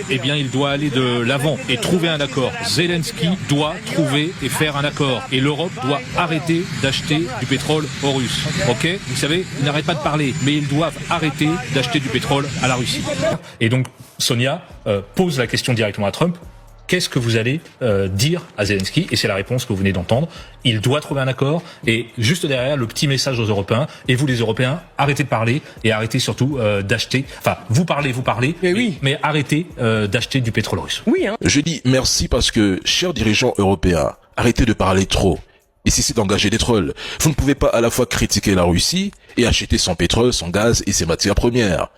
eh bien il doit aller de l'avant et trouver un accord. Zelensky doit trouver et faire un accord. Et l'Europe doit arrêter d'acheter du pétrole aux Russes. Ok? Vous savez, ils n'arrêtent pas de parler, mais ils doivent arrêter d'acheter du pétrole à la Russie. Et donc, Sonia pose la question directement à Trump. Qu'est-ce que vous allez dire à Zelensky? Et c'est la réponse que vous venez d'entendre. Il doit trouver un accord. Et juste derrière, le petit message aux Européens. Et vous, les Européens, arrêtez de parler et arrêtez surtout d'acheter. Enfin, vous parlez, mais arrêtez d'acheter du pétrole russe. Oui, hein. Je dis merci parce que, chers dirigeants européens, arrêtez de parler trop. Et cessez d'engager des trolls. Vous ne pouvez pas à la fois critiquer la Russie et acheter son pétrole, son gaz et ses matières premières.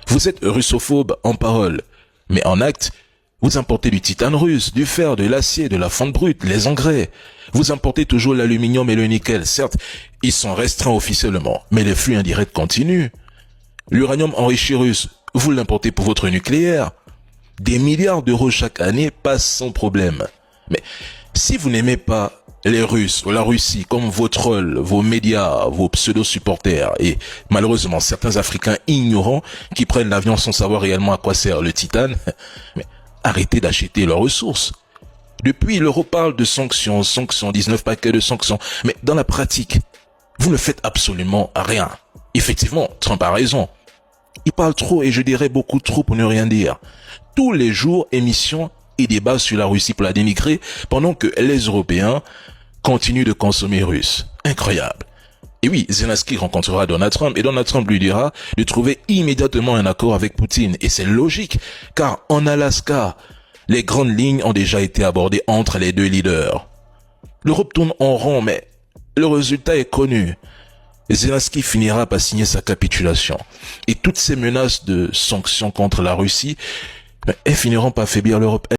Vous êtes russophobe en parole, mais en acte, vous importez du titane russe, du fer, de l'acier, de la fonte brute, les engrais. Vous importez toujours l'aluminium et le nickel. Certes, ils sont restreints officiellement, mais les flux indirects continuent. L'uranium enrichi russe, vous l'importez pour votre nucléaire. Des milliards d'euros chaque année passent sans problème. Mais si vous n'aimez pas les Russes ou la Russie comme vos trolls, vos médias, vos pseudo-supporters et malheureusement certains Africains ignorants qui prennent l'avion sans savoir réellement à quoi sert le titane, mais arrêtez d'acheter leurs ressources. Depuis, l'Europe parle de sanctions, 19 paquets de sanctions, mais dans la pratique, vous ne faites absolument rien. Effectivement, Trump a raison. Il parle trop et je dirais beaucoup trop pour ne rien dire. Tous les jours, émissions et débats sur la Russie pour la dénigrer pendant que les Européens continuent de consommer russe. Incroyable. Et oui, Zelensky rencontrera Donald Trump et Donald Trump lui dira de trouver immédiatement un accord avec Poutine. Et c'est logique, car en Alaska, les grandes lignes ont déjà été abordées entre les deux leaders. L'Europe tourne en rond, mais le résultat est connu. Zelensky finira par signer sa capitulation. Et toutes ces menaces de sanctions contre la Russie, elles finiront par affaiblir l'Europe.